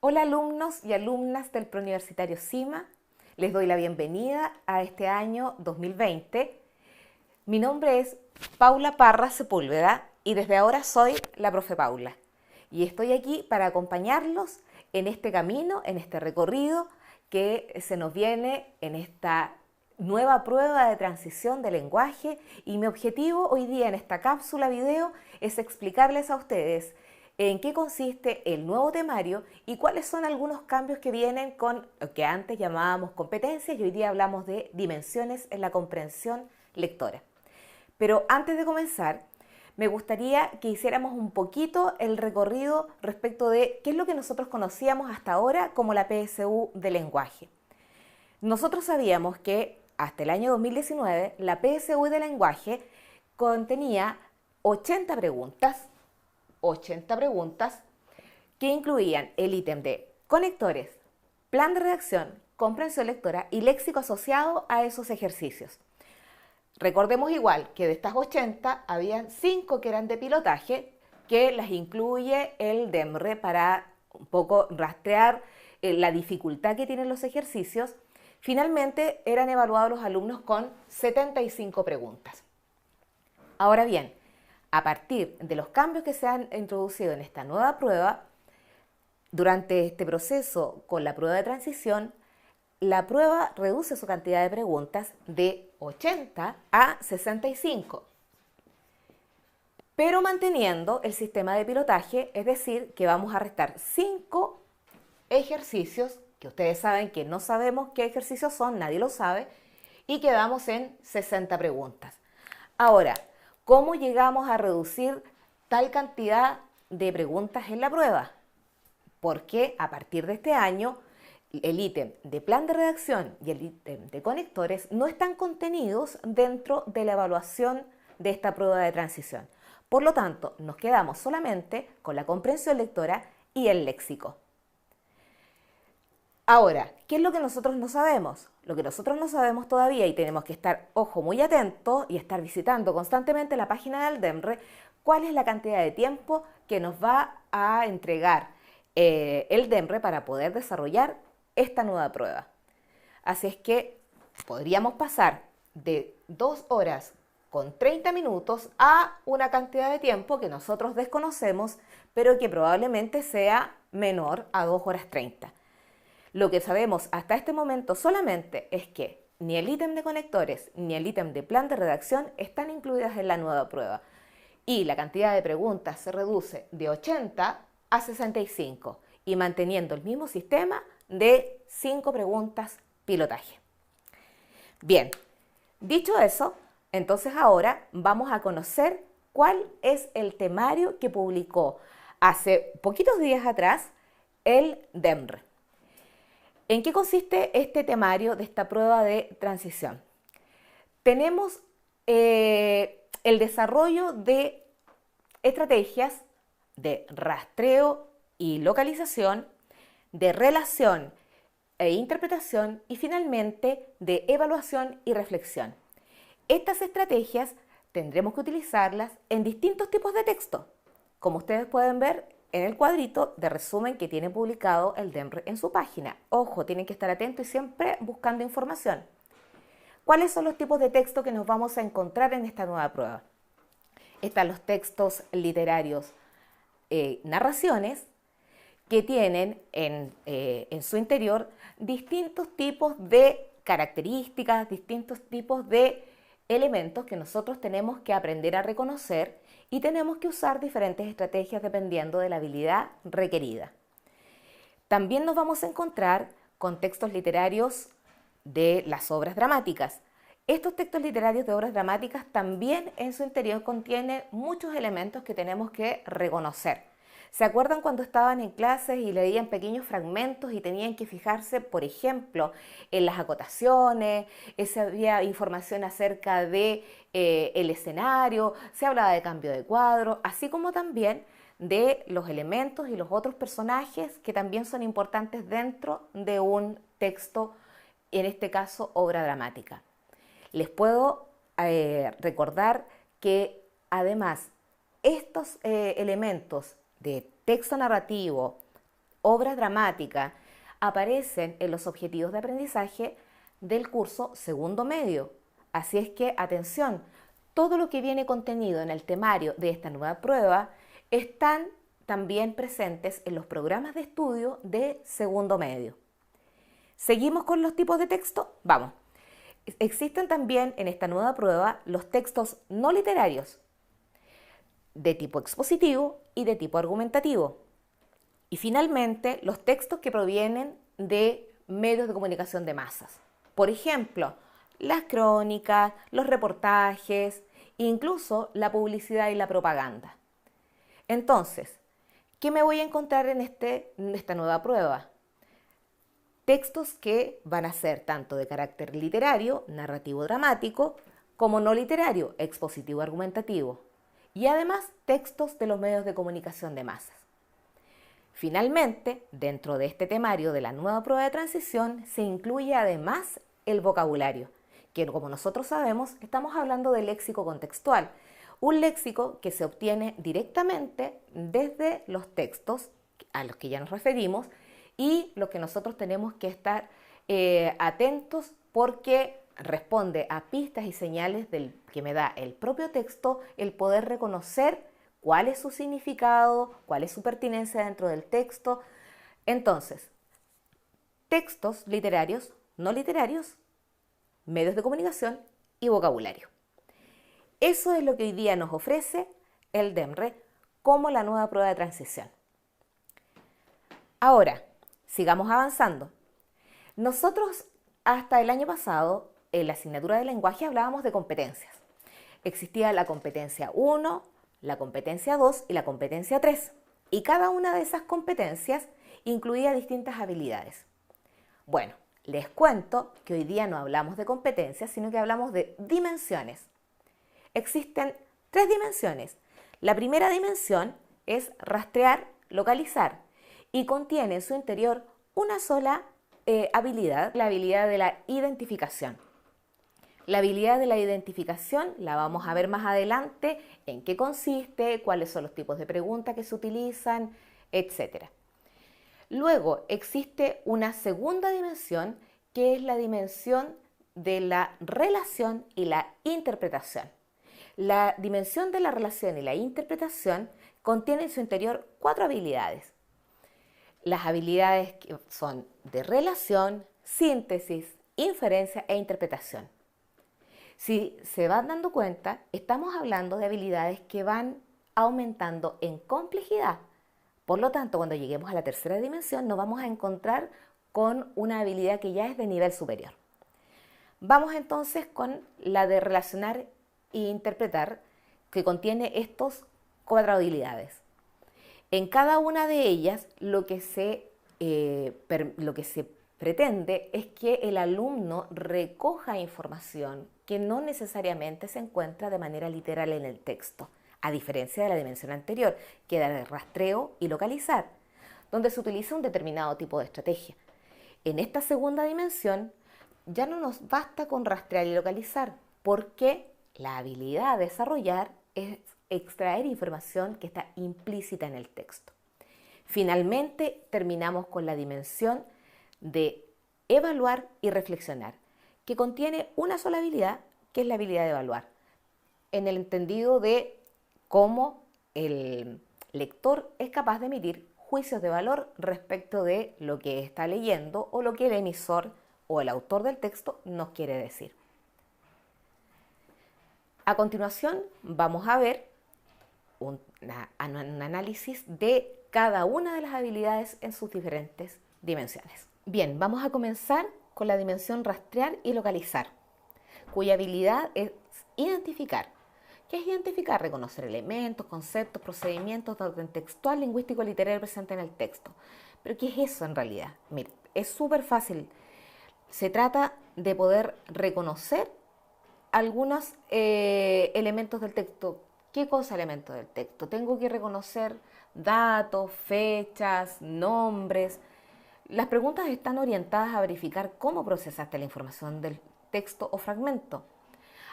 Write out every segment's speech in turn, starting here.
Hola alumnos y alumnas del Preuniversitario CIMA, les doy la bienvenida a este año 2020. Mi nombre es Paula Parra Sepúlveda y desde ahora soy la profe Paula. Y estoy aquí para acompañarlos en este camino, en este recorrido que se nos viene en esta nueva prueba de transición de lenguaje, y mi objetivo hoy día en esta cápsula video es explicarles a ustedes en qué consiste el nuevo temario y cuáles son algunos cambios que vienen con lo que antes llamábamos competencias y hoy día hablamos de dimensiones en la comprensión lectora. Pero antes de comenzar, me gustaría que hiciéramos un poquito el recorrido respecto de qué es lo que nosotros conocíamos hasta ahora como la PSU de lenguaje. Nosotros sabíamos que hasta el año 2019 la PSU de lenguaje contenía 80 preguntas, 80 preguntas que incluían el ítem de conectores, plan de redacción, comprensión lectora y léxico asociado a esos ejercicios. Recordemos igual que de estas 80 habían 5 que eran de pilotaje, que las incluye el DEMRE para un poco rastrear la dificultad que tienen los ejercicios. Finalmente eran evaluados los alumnos con 75 preguntas. Ahora bien, a partir de los cambios que se han introducido en esta nueva prueba, durante este proceso con la prueba de transición, la prueba reduce su cantidad de preguntas de 80 a 65, pero manteniendo el sistema de pilotaje, es decir, que vamos a restar 5 ejercicios, que ustedes saben que no sabemos qué ejercicios son, nadie lo sabe, y quedamos en 60 preguntas. Ahora, ¿cómo llegamos a reducir tal cantidad de preguntas en la prueba? Porque a partir de este año el ítem de plan de redacción y el ítem de conectores no están contenidos dentro de la evaluación de esta prueba de transición. Por lo tanto, nos quedamos solamente con la comprensión lectora y el léxico. Ahora, ¿qué es lo que nosotros no sabemos? Lo que nosotros no sabemos todavía, y tenemos que estar, ojo, muy atentos y estar visitando constantemente la página del DEMRE, cuál es la cantidad de tiempo que nos va a entregar el DEMRE para poder desarrollar esta nueva prueba. Así es que podríamos pasar de 2 horas con 30 minutos a una cantidad de tiempo que nosotros desconocemos, pero que probablemente sea menor a 2 horas 30. Lo que sabemos hasta este momento solamente es que ni el ítem de conectores ni el ítem de plan de redacción están incluidas en la nueva prueba y la cantidad de preguntas se reduce de 80 a 65 y manteniendo el mismo sistema de 5 preguntas pilotaje. Bien, dicho eso, entonces ahora vamos a conocer cuál es el temario que publicó hace poquitos días atrás el DEMRE. ¿En qué consiste este temario de esta prueba de transición? Tenemos el desarrollo de estrategias de rastreo y localización, de relación e interpretación y finalmente de evaluación y reflexión. Estas estrategias tendremos que utilizarlas en distintos tipos de texto, como ustedes pueden ver en el cuadrito de resumen que tiene publicado el DEMRE en su página. Ojo, tienen que estar atentos y siempre buscando información. ¿Cuáles son los tipos de texto que nos vamos a encontrar en esta nueva prueba? Están los textos literarios, narraciones, que tienen en su interior distintos tipos de características, distintos tipos de elementos que nosotros tenemos que aprender a reconocer y tenemos que usar diferentes estrategias dependiendo de la habilidad requerida. También nos vamos a encontrar con textos literarios de las obras dramáticas. Estos textos literarios de obras dramáticas también en su interior contienen muchos elementos que tenemos que reconocer. ¿Se acuerdan cuando estaban en clases y leían pequeños fragmentos y tenían que fijarse, por ejemplo, en las acotaciones? Si había información acerca de el escenario, se hablaba de cambio de cuadro, así como también de los elementos y los otros personajes que también son importantes dentro de un texto, en este caso, obra dramática. Les puedo recordar que además estos elementos de texto narrativo obra dramática, aparecen en los objetivos de aprendizaje del curso segundo medio. Así es que, atención, todo lo que viene contenido en el temario de esta nueva prueba están también presentes en los programas de estudio de segundo medio. ¿Seguimos con los tipos de texto? Vamos. Existen también en esta nueva prueba los textos no literarios, de tipo expositivo y de tipo argumentativo. Y finalmente, los textos que provienen de medios de comunicación de masas. Por ejemplo, las crónicas, los reportajes, incluso la publicidad y la propaganda. Entonces, ¿qué me voy a encontrar en esta nueva prueba? Textos que van a ser tanto de carácter literario, narrativo dramático, como no literario, expositivo argumentativo. Y además textos de los medios de comunicación de masas. Finalmente, dentro de este temario de la nueva prueba de transición se incluye además el vocabulario, que como nosotros sabemos estamos hablando de léxico contextual, un léxico que se obtiene directamente desde los textos a los que ya nos referimos y los que nosotros tenemos que estar atentos porque responde a pistas y señales que me da el propio texto, el poder reconocer cuál es su significado, cuál es su pertinencia dentro del texto. Entonces, textos literarios, no literarios, medios de comunicación y vocabulario. Eso es lo que hoy día nos ofrece el DEMRE como la nueva prueba de transición. Ahora, sigamos avanzando. Nosotros hasta el año pasado, en la asignatura de lenguaje hablábamos de competencias. Existía la competencia 1, la competencia 2 y la competencia 3. Y cada una de esas competencias incluía distintas habilidades. Bueno, les cuento que hoy día no hablamos de competencias, sino que hablamos de dimensiones. Existen 3 dimensiones. La primera dimensión es rastrear, localizar, y contiene en su interior una sola habilidad, la habilidad de la identificación. La habilidad de la identificación la vamos a ver más adelante, en qué consiste, cuáles son los tipos de preguntas que se utilizan, etc. Luego existe una segunda dimensión que es la dimensión de la relación y la interpretación. La dimensión de la relación y la interpretación contiene en su interior 4 habilidades. Las habilidades que son de relación, síntesis, inferencia e interpretación. Si se van dando cuenta, estamos hablando de habilidades que van aumentando en complejidad. Por lo tanto, cuando lleguemos a la tercera dimensión, nos vamos a encontrar con una habilidad que ya es de nivel superior. Vamos entonces con la de relacionar e interpretar, que contiene estos 4 habilidades. En cada una de ellas, lo que se pretende es que el alumno recoja información que no necesariamente se encuentra de manera literal en el texto, a diferencia de la dimensión anterior, que era de rastreo y localizar, donde se utiliza un determinado tipo de estrategia. En esta segunda dimensión ya no nos basta con rastrear y localizar, porque la habilidad a desarrollar es extraer información que está implícita en el texto. Finalmente, terminamos con la dimensión de evaluar y reflexionar, que contiene una sola habilidad, que es la habilidad de evaluar, en el entendido de cómo el lector es capaz de emitir juicios de valor respecto de lo que está leyendo o lo que el emisor o el autor del texto nos quiere decir. A continuación, vamos a ver un análisis de cada una de las habilidades en sus diferentes dimensiones. Bien, vamos a comenzar con la dimensión rastrear y localizar, cuya habilidad es identificar. ¿Qué es identificar? Reconocer elementos, conceptos, procedimientos de orden textual, lingüístico, literario presentes en el texto. ¿Pero qué es eso en realidad? Mire, es súper fácil. Se trata de poder reconocer algunos elementos del texto. ¿Qué cosa elementos del texto? Tengo que reconocer datos, fechas, nombres. Las preguntas están orientadas a verificar cómo procesaste la información del texto o fragmento.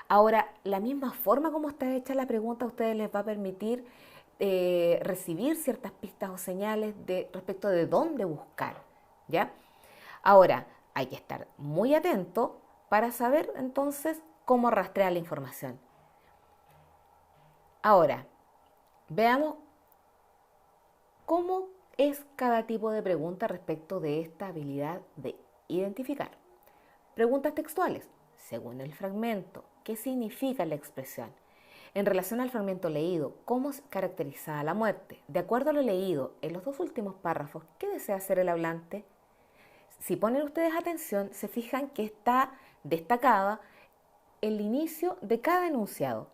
Ahora, la misma forma como está hecha la pregunta a ustedes les va a permitir recibir ciertas pistas o señales respecto de dónde buscar, ¿ya? Ahora, hay que estar muy atento para saber entonces cómo rastrear la información. Ahora, veamos cómo es cada tipo de pregunta respecto de esta habilidad de identificar. Preguntas textuales, según el fragmento, ¿qué significa la expresión? En relación al fragmento leído, ¿cómo se caracteriza la muerte? De acuerdo a lo leído en los dos últimos párrafos, ¿qué desea hacer el hablante? Si ponen ustedes atención, se fijan que está destacada el inicio de cada enunciado.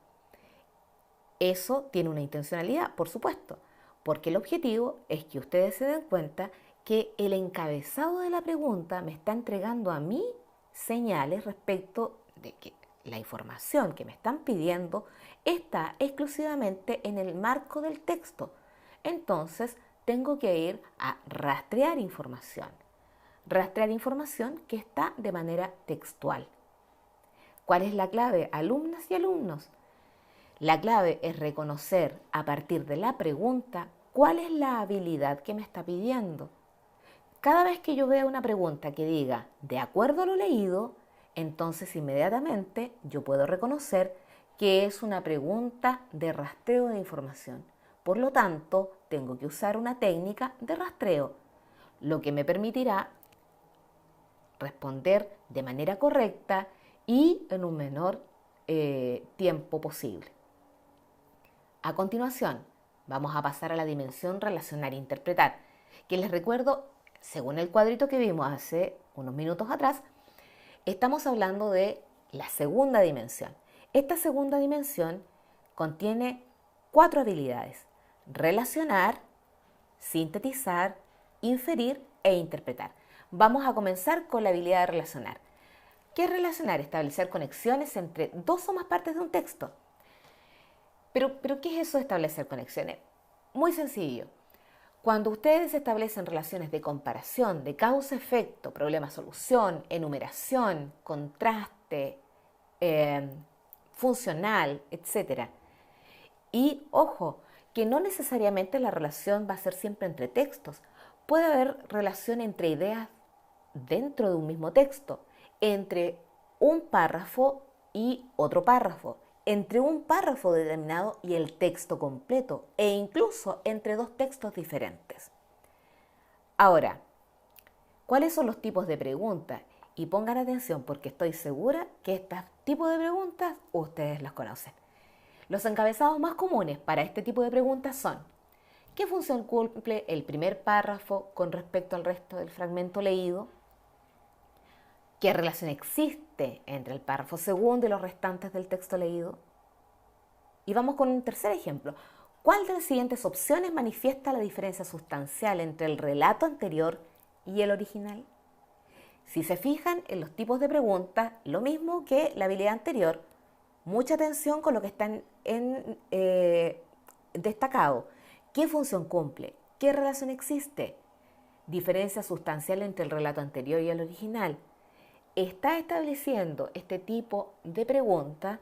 Eso tiene una intencionalidad, por supuesto, porque el objetivo es que ustedes se den cuenta que el encabezado de la pregunta me está entregando a mí señales respecto de que la información que me están pidiendo está exclusivamente en el marco del texto. Entonces, tengo que ir a rastrear información que está de manera textual. ¿Cuál es la clave, alumnas y alumnos? La clave es reconocer a partir de la pregunta cuál es la habilidad que me está pidiendo. Cada vez que yo vea una pregunta que diga de acuerdo a lo leído, entonces inmediatamente yo puedo reconocer que es una pregunta de rastreo de información. Por lo tanto, tengo que usar una técnica de rastreo, lo que me permitirá responder de manera correcta y en un menor tiempo posible. A continuación, vamos a pasar a la dimensión relacionar e interpretar, que les recuerdo, según el cuadrito que vimos hace unos minutos atrás, estamos hablando de la segunda dimensión. Esta segunda dimensión contiene 4 habilidades: relacionar, sintetizar, inferir e interpretar. Vamos a comenzar con la habilidad de relacionar. ¿Qué es relacionar? Establecer conexiones entre dos o más partes de un texto. Pero ¿qué es eso de establecer conexiones? Muy sencillo. Cuando ustedes establecen relaciones de comparación, de causa-efecto, problema-solución, enumeración, contraste, funcional, etc. Y ojo, que no necesariamente la relación va a ser siempre entre textos. Puede haber relación entre ideas dentro de un mismo texto, entre un párrafo y otro párrafo, entre un párrafo determinado y el texto completo, e incluso entre dos textos diferentes. Ahora, ¿cuáles son los tipos de preguntas? Y pongan atención porque estoy segura que estos tipos de preguntas ustedes los conocen. Los encabezados más comunes para este tipo de preguntas son: ¿qué función cumple el primer párrafo con respecto al resto del fragmento leído? ¿Qué relación existe entre el párrafo segundo y los restantes del texto leído? Y vamos con un tercer ejemplo. ¿Cuál de las siguientes opciones manifiesta la diferencia sustancial entre el relato anterior y el original? Si se fijan en los tipos de preguntas, lo mismo que la habilidad anterior, mucha atención con lo que está destacado. ¿Qué función cumple? ¿Qué relación existe? Diferencia sustancial entre el relato anterior y el original. Está estableciendo este tipo de pregunta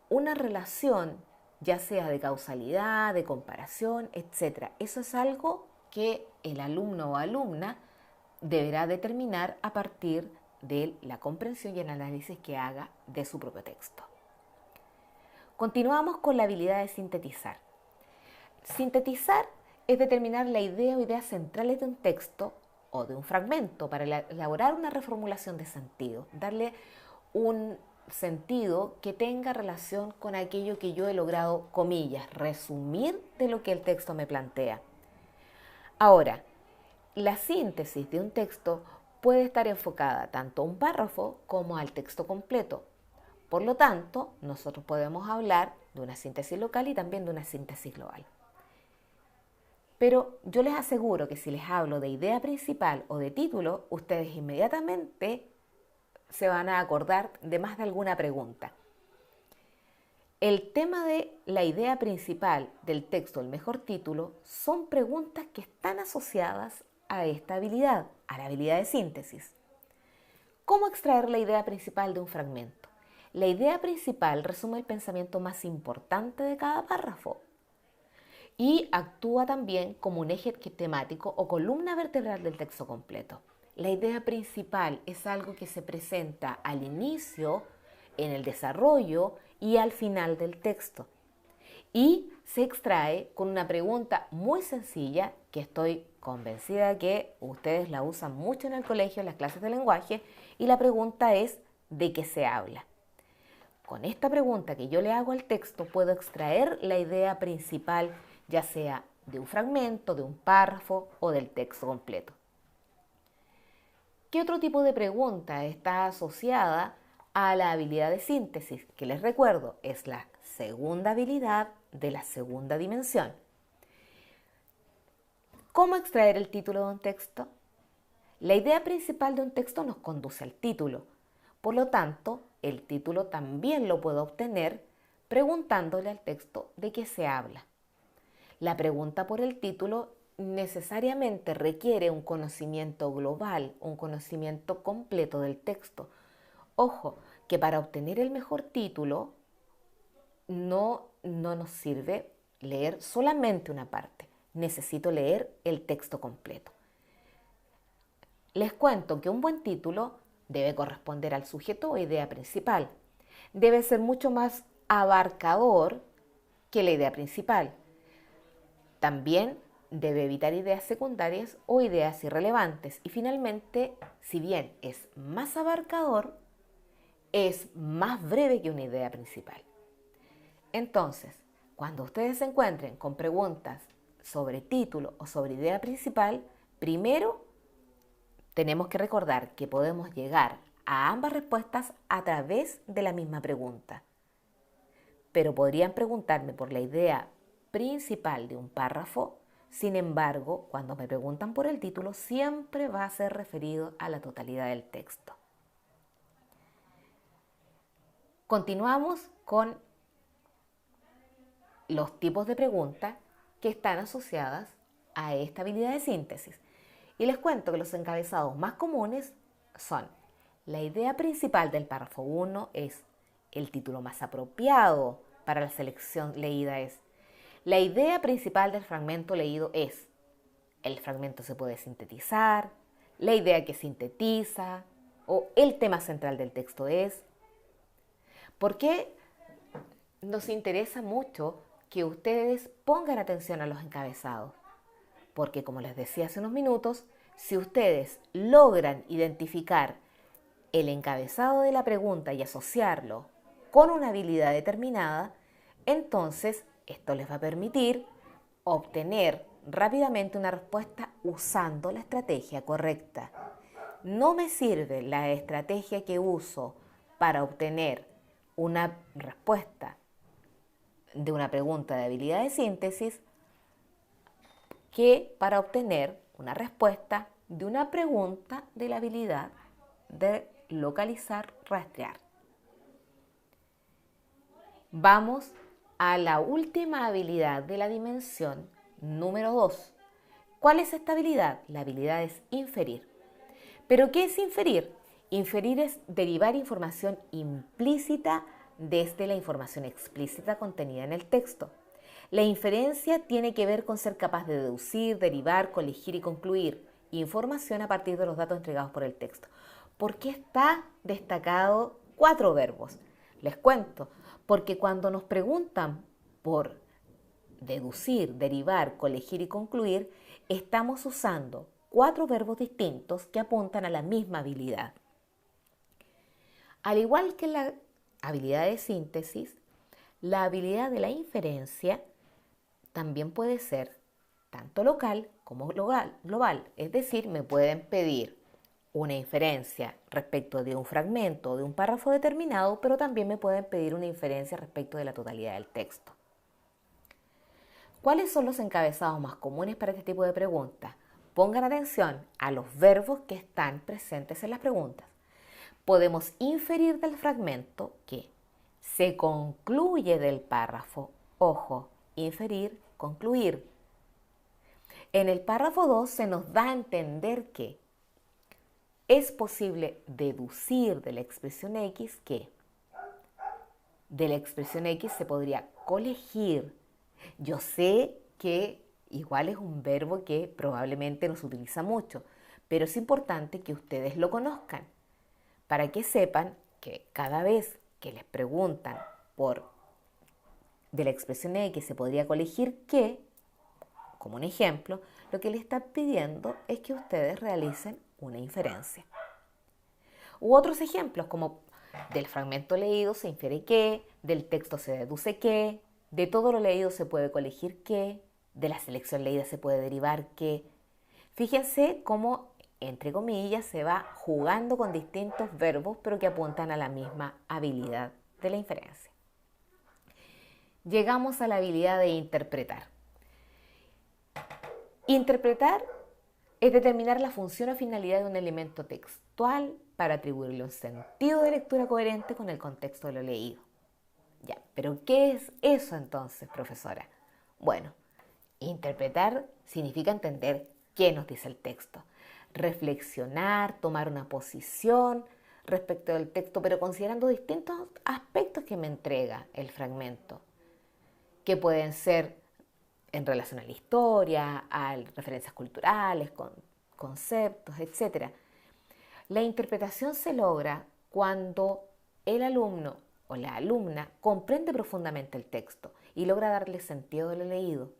una relación, ya sea de causalidad, de comparación, etc. Eso es algo que el alumno o alumna deberá determinar a partir de la comprensión y el análisis que haga de su propio texto. Continuamos con la habilidad de sintetizar. Sintetizar es determinar la idea o ideas centrales de un texto o de un fragmento para elaborar una reformulación de sentido, darle un sentido que tenga relación con aquello que yo he logrado, comillas, resumir de lo que el texto me plantea. Ahora, la síntesis de un texto puede estar enfocada tanto a un párrafo como al texto completo. Por lo tanto, nosotros podemos hablar de una síntesis local y también de una síntesis global. Pero yo les aseguro que si les hablo de idea principal o de título, ustedes inmediatamente se van a acordar de más de alguna pregunta. El tema de la idea principal del texto, el mejor título, son preguntas que están asociadas a esta habilidad, a la habilidad de síntesis. ¿Cómo extraer la idea principal de un fragmento? La idea principal resume el pensamiento más importante de cada párrafo. y actúa también como un eje temático o columna vertebral del texto completo. La idea principal es algo que se presenta al inicio, en el desarrollo y al final del texto. Y se extrae con una pregunta muy sencilla que estoy convencida que ustedes la usan mucho en el colegio, en las clases de lenguaje, y la pregunta es: ¿de qué se habla? Con esta pregunta que yo le hago al texto puedo extraer la idea principal, ya sea de un fragmento, de un párrafo o del texto completo. ¿Qué otro tipo de pregunta está asociada a la habilidad de síntesis? Que les recuerdo, es la segunda habilidad de la segunda dimensión. ¿Cómo extraer el título de un texto? La idea principal de un texto nos conduce al título. Por lo tanto, el título también lo puedo obtener preguntándole al texto de qué se habla. La pregunta por el título necesariamente requiere un conocimiento global, un conocimiento completo del texto. Ojo, que para obtener el mejor título no nos sirve leer solamente una parte. Necesito leer el texto completo. Les cuento que un buen título debe corresponder al sujeto o idea principal. Debe ser mucho más abarcador que la idea principal. También debe evitar ideas secundarias o ideas irrelevantes. Y finalmente, si bien es más abarcador, es más breve que una idea principal. Entonces, cuando ustedes se encuentren con preguntas sobre título o sobre idea principal, primero tenemos que recordar que podemos llegar a ambas respuestas a través de la misma pregunta. Pero podrían preguntarme por la idea principal de un párrafo. Sin embargo, cuando me preguntan por el título, siempre va a ser referido a la totalidad del texto. Continuamos con los tipos de preguntas que están asociadas a esta habilidad de síntesis. Y les cuento que los encabezados más comunes son: la idea principal del párrafo 1 es el título más apropiado para la selección leída es. La idea principal del fragmento leído es: el fragmento se puede sintetizar, la idea que sintetiza o el tema central del texto es. ¿Por qué nos interesa mucho que ustedes pongan atención a los encabezados? Porque, como les decía hace unos minutos, si ustedes logran identificar el encabezado de la pregunta y asociarlo con una habilidad determinada, entonces esto les va a permitir obtener rápidamente una respuesta usando la estrategia correcta. No me sirve la estrategia que uso para obtener una respuesta de una pregunta de habilidad de síntesis que para obtener una respuesta de una pregunta de la habilidad de localizar, rastrear. Vamos a la última habilidad de la dimensión número 2. ¿Cuál es esta habilidad? La habilidad es inferir. ¿Pero qué es inferir? Inferir es derivar información implícita desde la información explícita contenida en el texto. La inferencia tiene que ver con ser capaz de deducir, derivar, colegir y concluir información a partir de los datos entregados por el texto. ¿Por qué está destacado 4 verbos? Les cuento, porque cuando nos preguntan por deducir, derivar, colegir y concluir, estamos usando 4 verbos distintos que apuntan a la misma habilidad. Al igual que la habilidad de síntesis, la habilidad de la inferencia también puede ser tanto local como global. Es decir, me pueden pedir una inferencia respecto de un fragmento o de un párrafo determinado, pero también me pueden pedir una inferencia respecto de la totalidad del texto. ¿Cuáles son los encabezados más comunes para este tipo de preguntas? Pongan atención a los verbos que están presentes en las preguntas. Podemos inferir del fragmento que se concluye del párrafo. Ojo, inferir, concluir. En el párrafo 2 se nos da a entender que es posible deducir de la expresión X que de la expresión X se podría colegir. Yo sé que igual es un verbo que probablemente no se utiliza mucho, pero es importante que ustedes lo conozcan para que sepan que cada vez que les preguntan por de la expresión X se podría colegir que, como un ejemplo, lo que le está pidiendo es que ustedes realicen una inferencia. U otros ejemplos como del fragmento leído se infiere que, del texto se deduce que, de todo lo leído se puede colegir que, de la selección leída se puede derivar que. Fíjense cómo, entre comillas, se va jugando con distintos verbos pero que apuntan a la misma habilidad de la inferencia. Llegamos a la habilidad de interpretar. Interpretar es determinar la función o finalidad de un elemento textual para atribuirle un sentido de lectura coherente con el contexto de lo leído. Ya, pero ¿qué es eso entonces, profesora? Bueno, interpretar significa entender qué nos dice el texto, reflexionar, tomar una posición respecto del texto, pero considerando distintos aspectos que me entrega el fragmento, que pueden ser en relación a la historia, a referencias culturales, conceptos, etc. La interpretación se logra cuando el alumno o la alumna comprende profundamente el texto y logra darle sentido de lo leído.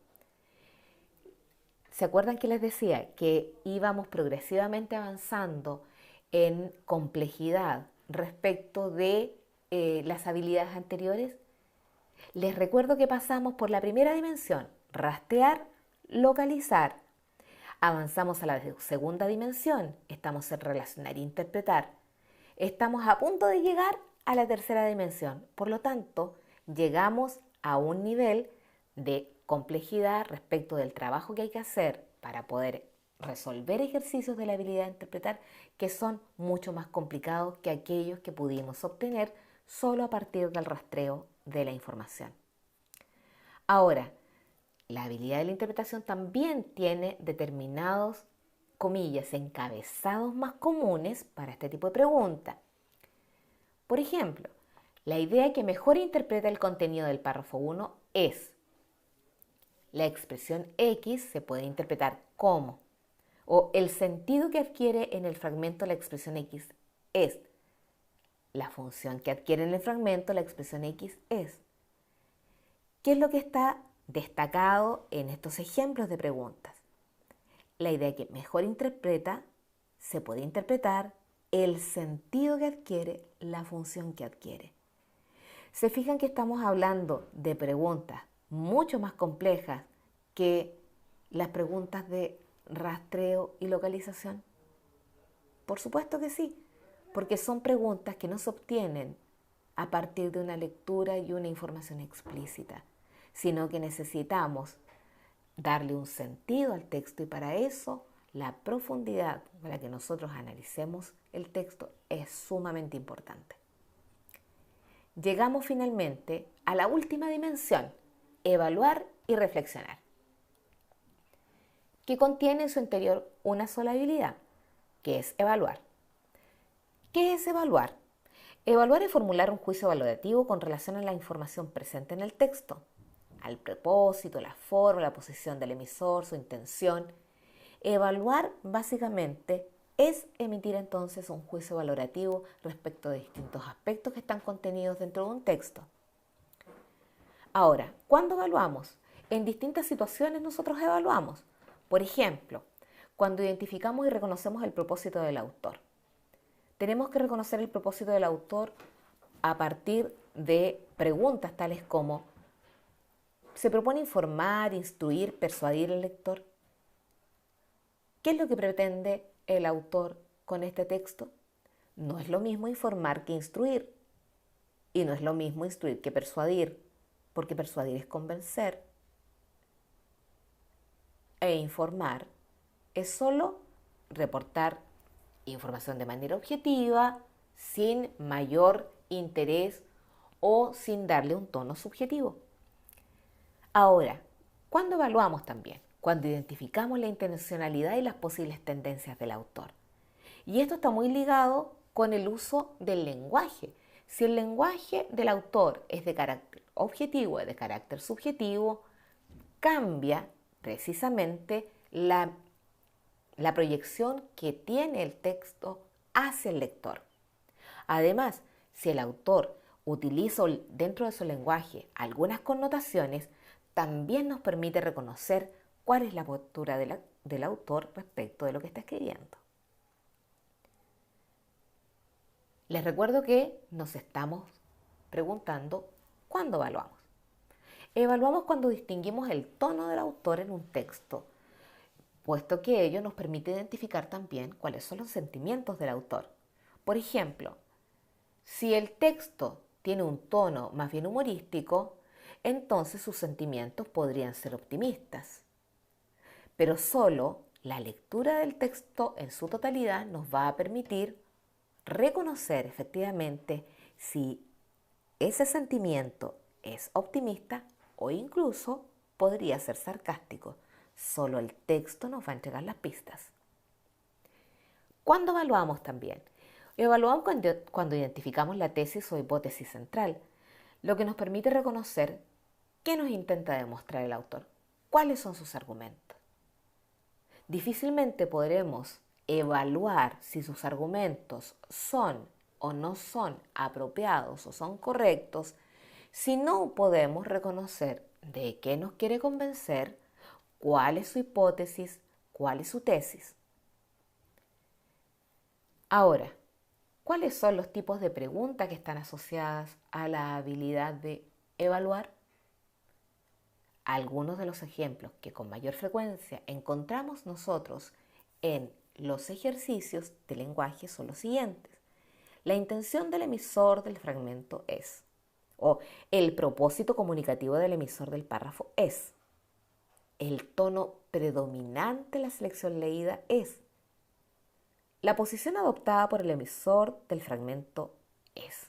¿Se acuerdan que les decía que íbamos progresivamente avanzando en complejidad respecto de las habilidades anteriores? Les recuerdo que pasamos por la primera dimensión, rastrear, localizar. Avanzamos a la segunda dimensión, estamos en relacionar e interpretar. Estamos a punto de llegar a la tercera dimensión. Por lo tanto, llegamos a un nivel de complejidad respecto del trabajo que hay que hacer para poder resolver ejercicios de la habilidad de interpretar que son mucho más complicados que aquellos que pudimos obtener solo a partir del rastreo de la información. Ahora, la habilidad de la interpretación también tiene determinados, comillas, encabezados más comunes para este tipo de pregunta. Por ejemplo, la idea que mejor interpreta el contenido del párrafo 1 es: la expresión X se puede interpretar como, o el sentido que adquiere en el fragmento la expresión X es, la función que adquiere en el fragmento la expresión X es. ¿Qué es lo que está destacado en estos ejemplos de preguntas? La idea que mejor interpreta se puede interpretar el sentido que adquiere la función que adquiere. ¿Se fijan que estamos hablando de preguntas mucho más complejas que las preguntas de rastreo y localización? Por supuesto que sí, porque son preguntas que no se obtienen a partir de una lectura y una información explícita, sino que necesitamos darle un sentido al texto y para eso la profundidad para que nosotros analicemos el texto es sumamente importante. Llegamos finalmente a la última dimensión, evaluar y reflexionar, que contiene en su interior una sola habilidad, que es evaluar. ¿Qué es evaluar? Evaluar es formular un juicio valorativo con relación a la información presente en el texto, al propósito, la forma, la posición del emisor, su intención. Evaluar básicamente es emitir entonces un juicio valorativo respecto de distintos aspectos que están contenidos dentro de un texto. Ahora, ¿cuándo evaluamos? En distintas situaciones nosotros evaluamos. Por ejemplo, cuando identificamos y reconocemos el propósito del autor. Tenemos que reconocer el propósito del autor a partir de preguntas tales como: ¿se propone informar, instruir, persuadir al lector? ¿Qué es lo que pretende el autor con este texto? No es lo mismo informar que instruir. Y no es lo mismo instruir que persuadir, porque persuadir es convencer. E informar es solo reportar información de manera objetiva, sin mayor interés o sin darle un tono subjetivo. Ahora, ¿cuándo evaluamos también? Cuando identificamos la intencionalidad y las posibles tendencias del autor. Y esto está muy ligado con el uso del lenguaje. Si el lenguaje del autor es de carácter objetivo, es de carácter subjetivo, cambia precisamente la proyección que tiene el texto hacia el lector. Además, si el autor utiliza dentro de su lenguaje algunas connotaciones, también nos permite reconocer cuál es la postura del autor respecto de lo que está escribiendo. Les recuerdo que nos estamos preguntando ¿cuándo evaluamos? Evaluamos cuando distinguimos el tono del autor en un texto, puesto que ello nos permite identificar también cuáles son los sentimientos del autor. Por ejemplo, si el texto tiene un tono más bien humorístico, entonces sus sentimientos podrían ser optimistas. Pero solo la lectura del texto en su totalidad nos va a permitir reconocer efectivamente si ese sentimiento es optimista o incluso podría ser sarcástico. Solo el texto nos va a entregar las pistas. ¿Cuándo evaluamos también? Evaluamos cuando identificamos la tesis o hipótesis central, lo que nos permite reconocer qué nos intenta demostrar el autor, cuáles son sus argumentos. Difícilmente podremos evaluar si sus argumentos son o no son apropiados o son correctos si no podemos reconocer de qué nos quiere convencer, cuál es su hipótesis, cuál es su tesis. Ahora, ¿cuáles son los tipos de preguntas que están asociadas a la habilidad de evaluar? Algunos de los ejemplos que con mayor frecuencia encontramos nosotros en los ejercicios de lenguaje son los siguientes. La intención del emisor del fragmento es, o el propósito comunicativo del emisor del párrafo es, el tono predominante de la selección leída es, la posición adoptada por el emisor del fragmento es.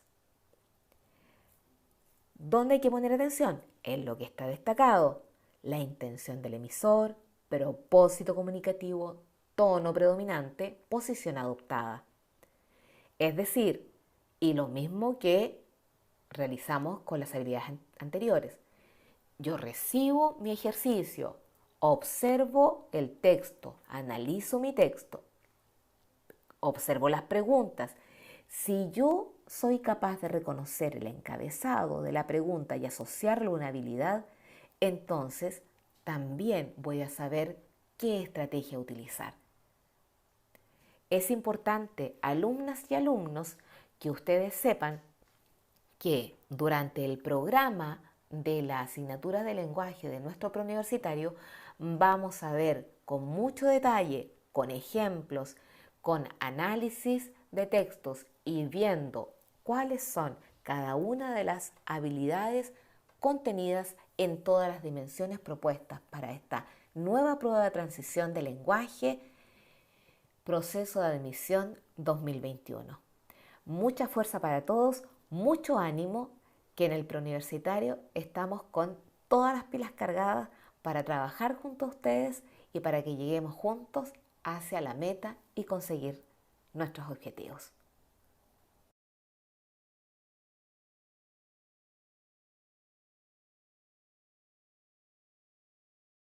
¿Dónde hay que poner atención? En lo que está destacado, la intención del emisor, propósito comunicativo, tono predominante, posición adoptada. Es decir, y lo mismo que realizamos con las habilidades anteriores. Yo recibo mi ejercicio, observo el texto, analizo mi texto, observo las preguntas. Si yo soy capaz de reconocer el encabezado de la pregunta y asociarlo a una habilidad, entonces también voy a saber qué estrategia utilizar. Es importante, alumnas y alumnos, que ustedes sepan que durante el programa de la asignatura de lenguaje de nuestro preuniversitario vamos a ver con mucho detalle, con ejemplos, con análisis de textos y viendo cuáles son cada una de las habilidades contenidas en todas las dimensiones propuestas para esta nueva prueba de transición de lenguaje, proceso de admisión 2021. Mucha fuerza para todos, mucho ánimo, que en el preuniversitario estamos con todas las pilas cargadas para trabajar junto a ustedes y para que lleguemos juntos hacia la meta y conseguir nuestros objetivos.